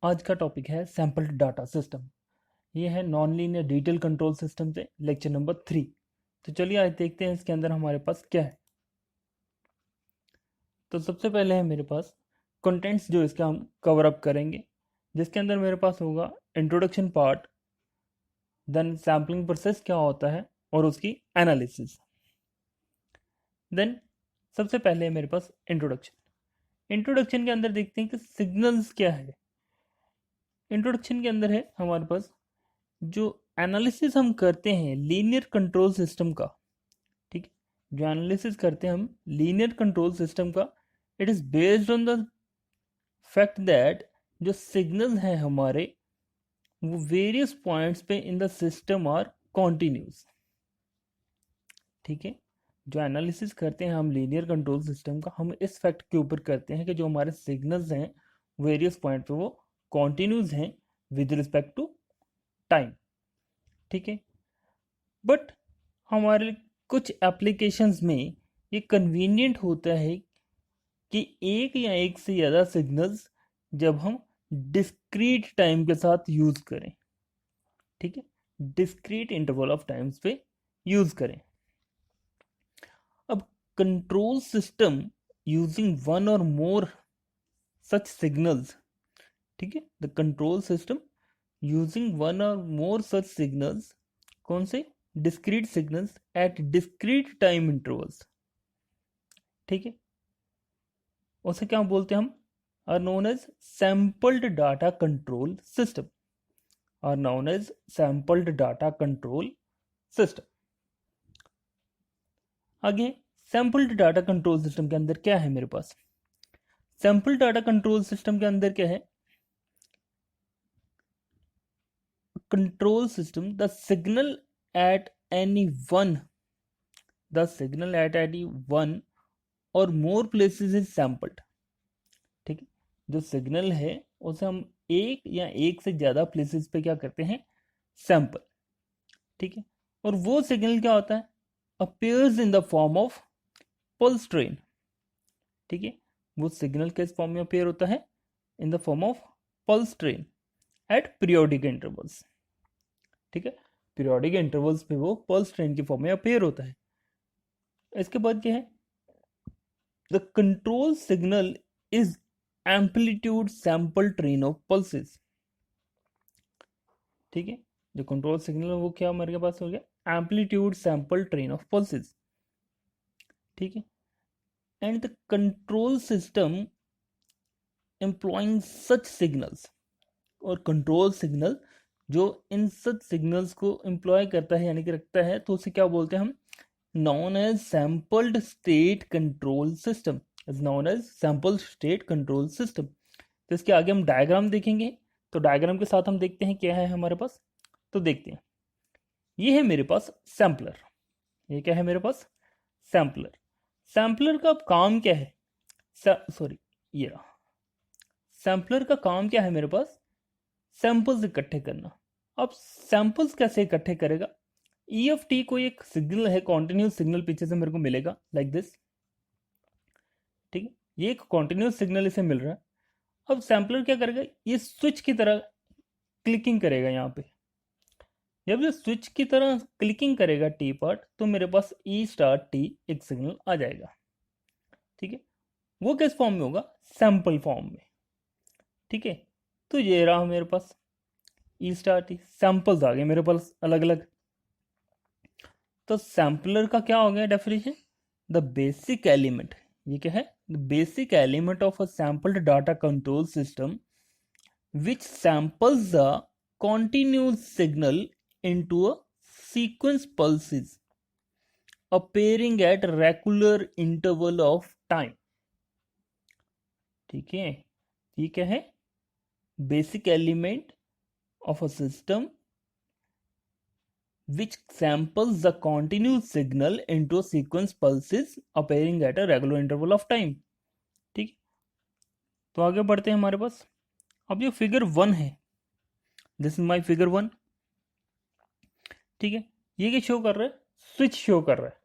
आज का टॉपिक है सैम्पल डाटा सिस्टम। ये है non linear digital control system से लेक्चर नंबर 3। तो चलिए आज देखते हैं इसके अंदर हमारे पास क्या है। तो सबसे पहले है मेरे पास कंटेंट्स जो इसका हम कवर अप करेंगे, जिसके अंदर मेरे पास होगा introduction part, then sampling process क्या होता है और उसकी एनालिसिस। देन सबसे पहले है मेरे पास इंट्रोडक्शन। इंट्रोडक्शन के अंदर देखते हैं कि सिग्नल्स क्या है। इंट्रोडक्शन के अंदर है हमारे पास जो एनालिसिस हम करते हैं लीनियर कंट्रोल सिस्टम का, ठीक है, जो एनालिसिस करते हैं हम लीनियर कंट्रोल सिस्टम का, it is based on the fact that जो सिग्नल हैं हमारे वो वेरियस पॉइंट्स पे in the system are continuous. ठीक है, जो एनालिसिस करते हैं हम लीनियर कंट्रोल सिस्टम का, हम इस फैक्ट के ऊपर करते हैं कि जो हमारे सिग्नल्स हैं वेरियस पॉइंट पे वो कॉन्टिन्यूस हैं विद रिस्पेक्ट टू टाइम। ठीक है, बट हमारे कुछ एप्लीकेशंस में ये कन्वीनियंट होता है कि एक या एक से ज़्यादा सिग्नल्स जब हम डिस्क्रीट टाइम के साथ यूज़ करें, ठीक है, डिस्क्रीट इंटरवल ऑफ टाइम्स पे यूज़ करें। अब control system using one or more such signals, ठीक है, the control system using one or more such signals, कौन से, discrete signals at discrete time intervals, ठीक है, उसे क्या बोलते हैं हम, are known as sampled data control system, are known as sampled data control system. आगे सैम्पल्ड डाटा कंट्रोल सिस्टम के अंदर क्या है मेरे पास, सैम्पल डाटा कंट्रोल सिस्टम के अंदर क्या है, control system the signal at any one, the signal at any one or more places is sampled. ठीक है, जो सिग्नल है उसे हम एक या एक से ज्यादा प्लेसेस पे क्या करते हैं, सैंपल। ठीक है, और वो सिग्नल क्या होता है, appears in the form of pulse train. ठीक है, वो सिग्नल किस फॉर्म में अपीयर होता है, in the form of pulse train eight periodic intervals. ठीक है, पीरियोडिक इंटरवल्स पे वो पल्स ट्रेन की फॉर्म में अपीयर होता है। इसके बाद क्या है, the control signal is amplitude sample train of pulses. ठीक है, जो कंट्रोल सिग्नल है वो क्या हमारे पास हो गया, amplitude sample train of pulses. ठीक है, and the control system employing such signals, और कंट्रोल सिग्नल जो इन सच सिग्नल्स को एम्प्लॉय करता है यानी कि रखता है, तो उसे क्या बोलते हैं हम, known as sampled state control system, is known as sample state control system। तो इसके आगे हम डायग्राम देखेंगे, तो डायग्राम के साथ हम देखते हैं क्या है हमारे पास। तो देखते हैं, ये है मेरे पास सैम्पलर, ये क्या है मेरे पास, सैम्पलर। सैम्पलर का काम क्या है, सॉरी, ये रहा, सैम्पलर का काम क्या है मेरे पास, सैंपल्स इकट्ठे करना। अब सैंपल्स कैसे इकट्ठे करेगा, EFT कोई एक सिग्नल है, कॉन्टिन्यूस सिग्नल पीछे से मेरे को मिलेगा लाइक दिस। ठीक है, ये एक कॉन्टिन्यूस सिग्नल इसे मिल रहा है। अब सैम्पलर क्या करेगा, ये स्विच की तरह क्लिकिंग करेगा यहाँ पे। जब ये स्विच की तरह क्लिकिंग करेगा टी पार्ट, तो मेरे पास E स्टार टी एक सिग्नल आ जाएगा। ठीक है, वो किस फॉर्म में होगा, सैंपल फॉर्म में। ठीक है, तो ये रहा मेरे पास E स्टार टी, सैंपल्स आ गए मेरे पास अलग अलग। तो सैम्पलर का क्या हो गया डेफिनेशन, द बेसिक एलिमेंट, ये क्या है, the basic element of a sampled data control system which samples the continuous signal into a sequence pulses appearing at regular interval of time। ठीक है, ये क्या है, basic element of a system which samples the continuous signal into sequence pulses appearing at a regular interval of time। ठीक, तो आगे बढ़ते हैं हमारे पास। अब ये फिगर 1 है, दिस इज माय फिगर 1। ठीक है, ये क्या शो कर रहा है, स्विच शो कर रहा है,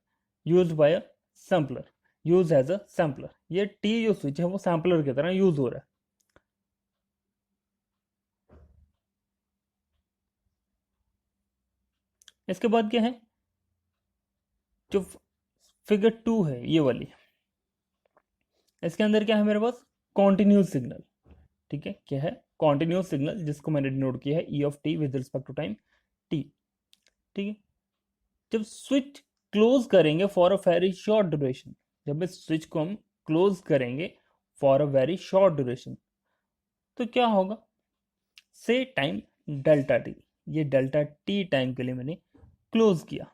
use by a sampler, use as a sampler. ये टी जो स्विच है वो सैम्पलर की तरह यूज हो रहा है। इसके बाद क्या है, जो फिगर 2 है ये वाली, इसके अंदर क्या है मेरे पास, कॉन्टिन्यूस सिग्नल। ठीक है, क्या है, कॉन्टिन्यूस सिग्नल, जिसको मैंने डिनोट किया है ई of T with respect to time T. ठीक है, जब स्विच क्लोज करेंगे for a very short duration, जब इस स्विच को हम क्लोज करेंगे for a very short duration, तो क्या होगा, से टाइम डेल्टा टी, ये डेल्टा टी टाइम के लिए मैंने क्लोज किया,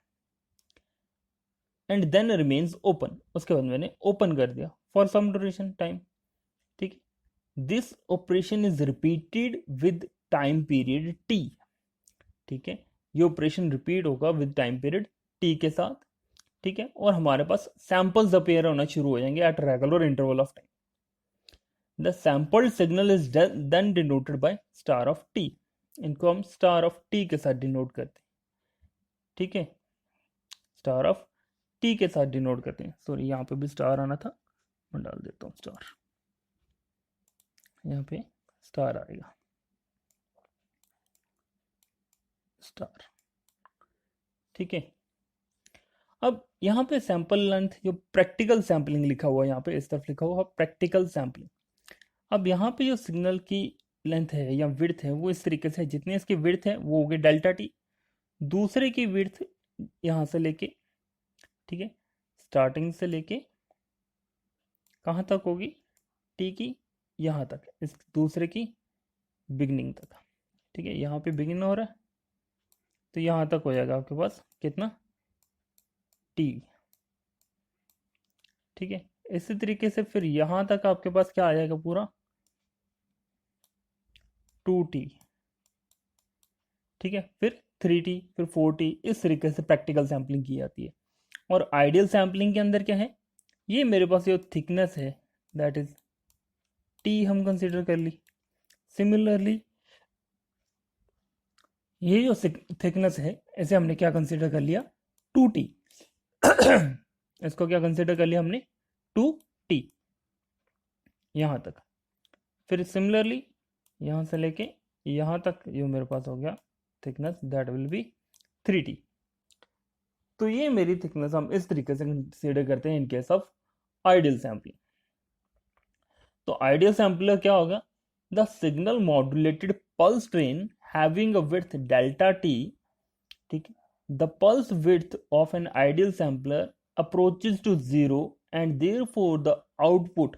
एंड देन रिमेन्स ओपन, उसके बाद मैंने ओपन कर दिया फॉर सम ड्यूरेशन टाइम। ठीक, this operation is repeated with time period T. ठीक है, ये ऑपरेशन रिपीट होगा विद टाइम पीरियड टी के साथ। ठीक है, और हमारे पास सैंपल्स अपीयर होना शुरू हो जाएंगे at regular interval of time. The sampled signal is then denoted by star of T, इनको हम स्टार ऑफ टी के साथ डिनोट करते हैं। ठीक है, स्टार ऑफ टी के साथ डिनोट करते हैं, सॉरी यहाँ पे भी स्टार आना था, मैं डाल देता हूँ स्टार, यहाँ पे स्टार आएगा, स्टार। ठीक है, अब यहाँ पे सैंपल लेंथ, जो प्रैक्टिकल सैम्पलिंग लिखा हुआ है यहाँ पे, इस तरफ लिखा हुआ है प्रैक्टिकल सैम्पलिंग। अब यहाँ पे जो सिग्नल की लेंथ है या विड्थ है वो इस तरीके से है, जितनी इसकी विड्थ है वो हो गई डेल्टा टी, दूसरे की विड्थ यहाँ से लेके, ठीक है, स्टार्टिंग से लेके कहाँ तक होगी, टी की यहाँ तक, इस दूसरे की बिगनिंग तक। ठीक है, यहाँ पे बिगिन हो रहा है तो यहाँ तक हो जाएगा आपके पास कितना, टी। ठीक है, इसी तरीके से फिर यहाँ तक आपके पास क्या आ जाएगा, पूरा 2t। ठीक है, फिर 3t, फिर 4t, इस तरीके से प्रैक्टिकल सैम्पलिंग की जाती है। और आइडियल सैम्पलिंग के अंदर क्या है, ये मेरे पास जो थिकनेस है दैट इज t हम कंसीडर कर ली। सिमिलरली ये जो थिकनेस है इसे हमने क्या कंसीडर कर लिया, 2t। इसको क्या कंसीडर कर लिया हमने, 2t यहाँ तक। फिर सिमिलरली यहाँ से लेके यहाँ तक जो मेरे पास हो गया thickness that will be 3t। तो ये मेरी थिकनेस हम इस तरीके से कंसीडर करते हैं in case of ideal sampling. तो आइडियल सैम्पलर क्या होगा, the signal modulated pulse train having a width delta T. ठीक है, the pulse width of an ideal sampler approaches to zero, and therefore the output,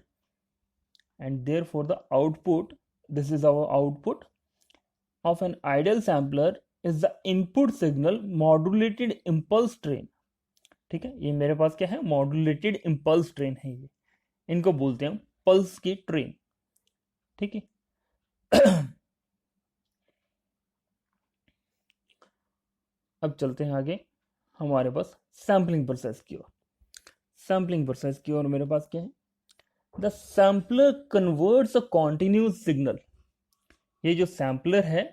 this is our output of an ideal sampler is the input signal modulated impulse train। ठीक है, ये मेरे पास क्या है, modulated impulse train है, ये इनको बोलते हैं पल्स की ट्रेन। ठीक है, अब चलते हैं आगे हमारे पास सैम्पलिंग प्रोसेस की ओर। सैम्पलिंग प्रोसेस की ओर मेरे पास क्या है, the sampler converts a continuous signal. ये जो सैम्पलर है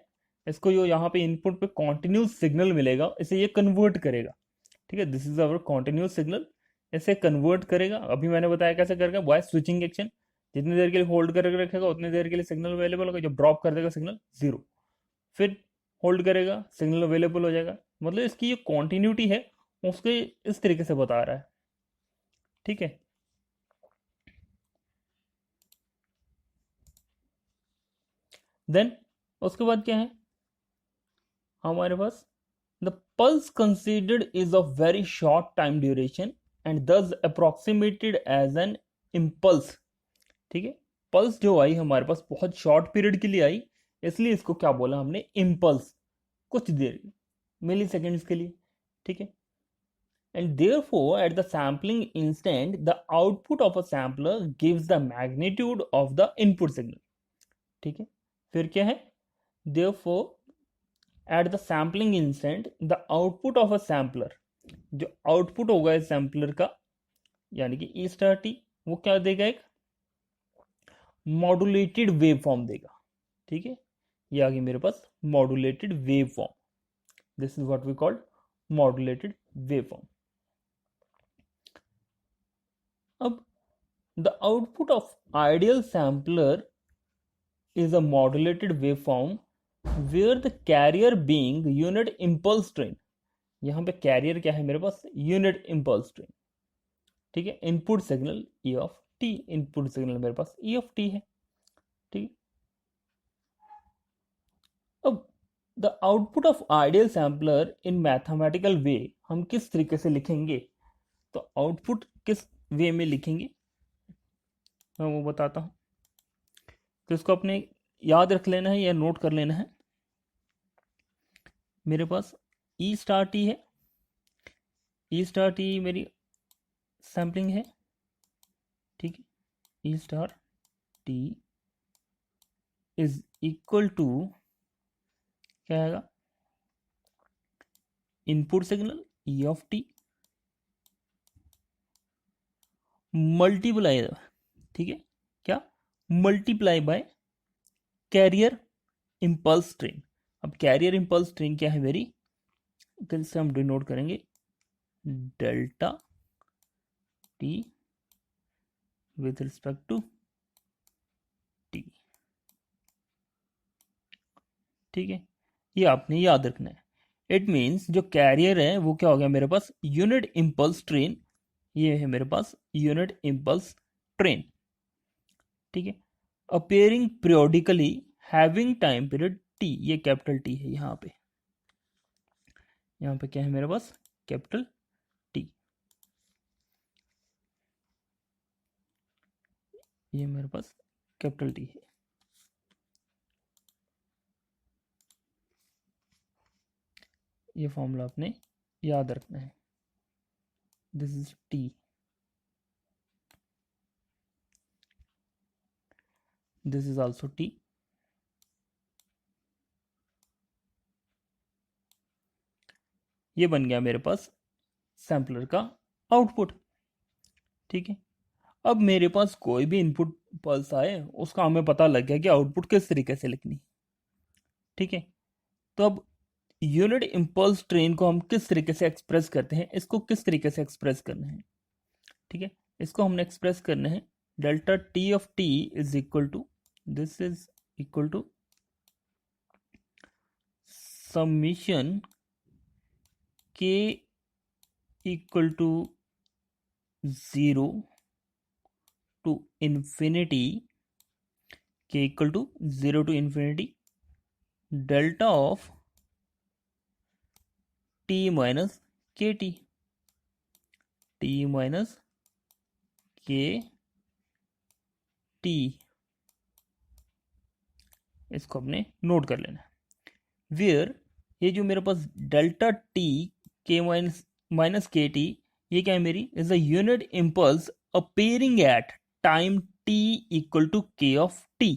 इसको जो यहाँ पे इनपुट पे कॉन्टिन्यूस सिग्नल मिलेगा इसे ये कन्वर्ट करेगा। ठीक है, this is our continuous signal, इसे कन्वर्ट करेगा। अभी मैंने बताया कैसे करेगा, बाय स्विचिंग एक्शन, जितनी देर के लिए होल्ड करके रखेगा उतनी देर के लिए सिग्नल अवेलेबल होगा, जब ड्रॉप कर देगा सिग्नल जीरो, फिर होल्ड करेगा सिग्नल अवेलेबल हो जाएगा। मतलब इसकी जो कॉन्टिन्यूटी है उसके इस तरीके से बता रहा है। ठीक है, देन उसके बाद क्या है हमारे पास, the pulse considered is of very short time duration and thus approximated as an impulse. ठीक है, पल्स जो आई हमारे पास बहुत शॉर्ट पीरियड के लिए आई, इसलिए इसको क्या बोला हमने, इम्पल्स, कुछ देर, मिली सेकेंड्स के लिए। ठीक है, and therefore at the sampling instant the output of a sampler gives the magnitude of the input signal। ठीक है, फिर क्या है, therefore at the sampling instant the output of a sampler, जो आउटपुट होगा इस सैम्पलर का यानी कि ई स्टार टी, वो क्या देगा, एक मॉड्यूलेटेड वेव फॉर्म देगा। ठीक है, ये आ गई मेरे पास modulated wave form, this is what we called modulated wave form. अब the output of ideal sampler is a modulated waveform where the carrier being unit impulse train, यहाँ पे कैरियर क्या है मेरे पास, यूनिट इम्पल्स ट्रेन, ठीक है। Input signal e of t, input signal मेरे पास ई ऑफ टी है, ठीक है। अब the output of ideal sampler in mathematical way हम किस तरीके से लिखेंगे, तो आउटपुट किस वे में लिखेंगे मैं वो बताता हूँ। तो इसको अपने याद रख लेना है या नोट कर लेना है। मेरे पास ई स्टार टी है, ई स्टार टी मेरी सैम्पलिंग है, ठीक है। E star t is equal to क्या आएगा, input signal e of t multiply, ठीक है, क्या, multiply by carrier impulse train. अब कैरियर इम्पल्स ट्रेन क्या है मेरी, से हम डिनोट करेंगे delta t with respect to t, ठीक है। ये आपने याद रखना है। इट मीन्स जो कैरियर है वो क्या हो गया मेरे पास, यूनिट इम्पल्स ट्रेन, ये है मेरे पास यूनिट इम्पल्स ट्रेन, ठीक है। Appearing periodically having time period T, ये कैपिटल टी है यहाँ पे, यहाँ पे क्या है मेरे पास, कैपिटल टी, ये मेरे पास कैपिटल टी है। ये फॉर्मूला आपने याद रखना है, this is T, this is also T, ये बन गया मेरे पास सैम्पलर का आउटपुट, ठीक है। अब मेरे पास कोई भी इनपुट पल्स आए उसका हमें पता लग गया कि आउटपुट किस तरीके से लिखनी, ठीक है। तो अब यूनिट इम्पल्स ट्रेन को हम किस तरीके से एक्सप्रेस करते हैं, इसको किस तरीके से एक्सप्रेस करना है, ठीक है। इसको हमने एक्सप्रेस करना है delta T of T is equal to, this is equal to summation के equal to 0 to infinity, K equal to 0 to infinity delta of T minus के टी, टी माइनस के टी, इसको अपने नोट कर लेना है। वेयर ये जो मेरे पास डेल्टा टी के माइनस के टी, ये क्या है मेरी, is a unit impulse appearing at time t equal to k of t,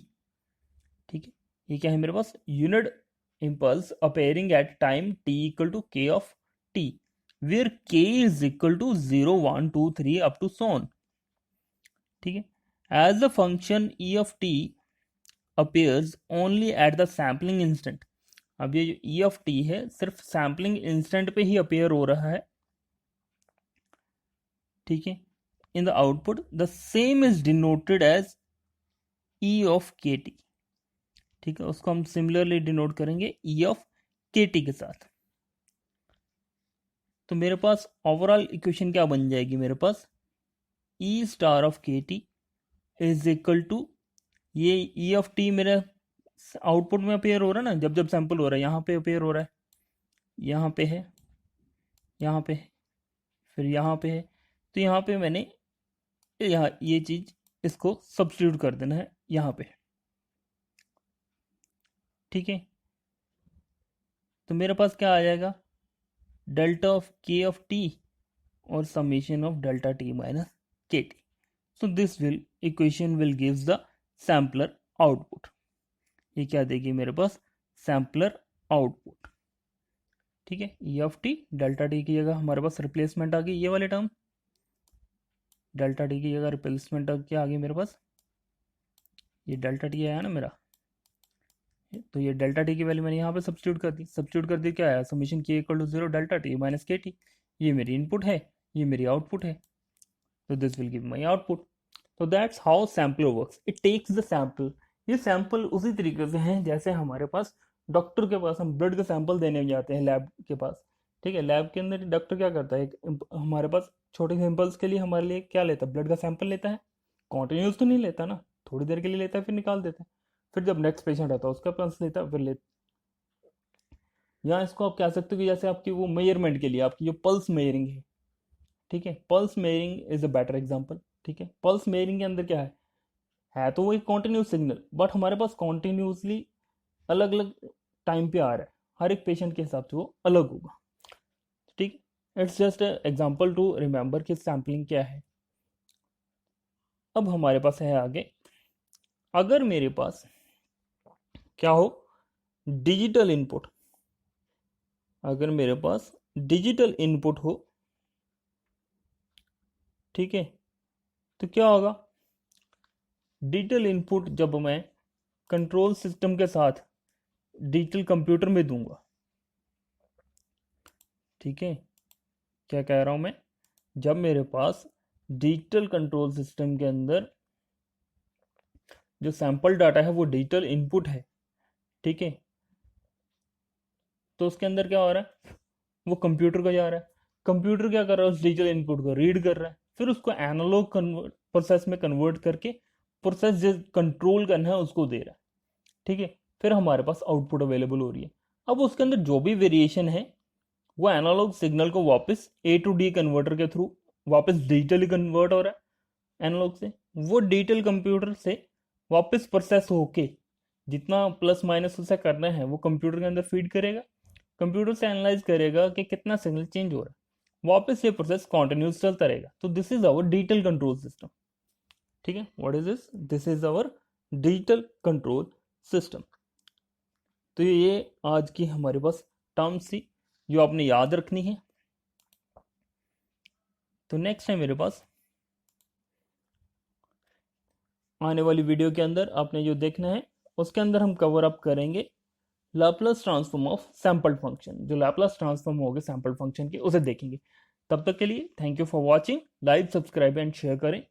ठीक है। ये क्या है मेरे पास, unit impulse appearing at time t equal to k of t, where k is equal to 0 1 2 3 up to so on, ठीक है। As the function e of t appears only at the sampling instant, अब ये जो ई of t है सिर्फ sampling instant पे ही appear हो रहा है, ठीक है। In the output the same is denoted as E of K T, ठीक है। उसको हम सिमिलरली डिनोट करेंगे ई ऑफ के टी के साथ। तो मेरे पास ओवरऑल इक्वेशन क्या बन जाएगी मेरे पास, ई star of K T is equal to, ये ई ऑफ टी मेरे आउटपुट में अपेयर हो रहा है ना, जब जब सैंपल हो रहा है यहाँ पे अपेयर हो रहा है, यहाँ पे है, यहाँ पे है, फिर यहाँ पे है। तो यहाँ पे मैंने यहाँ ये चीज़ इसको सब्स्टिट्यूट कर देना है यहाँ पे, ठीक है। तो मेरे पास क्या आ जाएगा, delta of k of t और summation of delta t minus के t. So this will equation will gives the sampler output, ये क्या देगी मेरे पास, सैम्पलर आउटपुट, ठीक है। ई ऑफ टी डेल्टा टी की जगह हमारे पास रिप्लेसमेंट आ गई, ये वाले टर्म डेल्टा टी की जगह रिप्लेसमेंट क्या आ गई मेरे पास, ये डेल्टा टी आया ना मेरा, तो ये डेल्टा टी की वैल्यू मैंने यहाँ पे सब्स्टिट्यूट कर दी क्या आया, समीशन के equal to 0 delta t minus के टी, ये मेरी इनपुट है, ये मेरी आउटपुट है, तो this will give my output. तो that's how sampler works, it takes the sample, ये सैंपल उसी तरीके से हैं जैसे हमारे पास डॉक्टर के पास हम ब्लड का सैंपल देने जाते हैं लैब के पास, ठीक है, लैब के अंदर डॉक्टर क्या करता है, हमारे पास छोटे सैंपल्स के लिए हमारे लिए क्या लेता है, ब्लड का सैंपल लेता है, कॉन्टिन्यूस तो नहीं लेता ना, थोड़ी देर के लिए लेता है फिर निकाल देता है, फिर जब नेक्स्ट पेशेंट आता है उसका पास लेता है फिर ले। या इसको आप कह सकते हो कि जैसे आपकी वो मेजरमेंट के लिए आपकी जो पल्स मेजरिंग है, ठीक है, pulse measuring is a better example. ठीक है, पल्स मेजरिंग के अंदर क्या है तो वो एक कॉन्टिन्यूस सिग्नल, बट हमारे पास कॉन्टिन्यूसली अलग अलग टाइम पे आ रहा है, हर एक पेशेंट के हिसाब से वो अलग होगा। ठीक है, it's just example to remember कि सैम्पलिंग क्या है। अब हमारे पास है आगे, अगर मेरे पास क्या हो, डिजिटल इनपुट, अगर मेरे पास डिजिटल इनपुट हो, ठीक है, तो क्या होगा, डिजिटल इनपुट जब मैं कंट्रोल सिस्टम के साथ डिजिटल कंप्यूटर में दूंगा, ठीक है, क्या कह रहा हूं मैं, जब मेरे पास डिजिटल कंट्रोल सिस्टम के अंदर जो सैंपल डाटा है वो डिजिटल इनपुट है, ठीक है, तो उसके अंदर क्या हो रहा है, वो कंप्यूटर को जा रहा है, कंप्यूटर क्या कर रहा है, उस डिजिटल इनपुट को रीड कर रहा है, फिर उसको एनालॉग प्रोसेस में कन्वर्ट करके प्रोसेस जो कंट्रोल करना है उसको दे रहा है। ठीक है, फिर हमारे पास आउटपुट अवेलेबल हो रही है। अब उसके अंदर जो भी वेरिएशन है वो एनालॉग सिग्नल को वापस ए टू डी कन्वर्टर के थ्रू वापस डिजिटली कन्वर्ट हो रहा है एनालॉग से, वो डिजिटल कंप्यूटर से वापस प्रोसेस होके जितना प्लस माइनस उसे करना है वो कंप्यूटर के अंदर फीड करेगा, कंप्यूटर से एनालाइज करेगा कि कितना सिग्नल चेंज हो रहा है, वापस ये प्रोसेस कॉन्टिन्यूस चलता रहेगा। तो this is our digital control system. ठीक है, what is this, this is our digital control system. तो ये आज की हमारे पास टर्म्स थी जो आपने याद रखनी है। तो नेक्स्ट है मेरे पास आने वाली वीडियो के अंदर आपने जो देखना है उसके अंदर हम कवर अप करेंगे Laplace transform of sample function, जो लैपलेस ट्रांसफॉर्म होगा सैंपल फंक्शन के उसे देखेंगे। तब तक के लिए thank you for watching, like subscribe and share करें।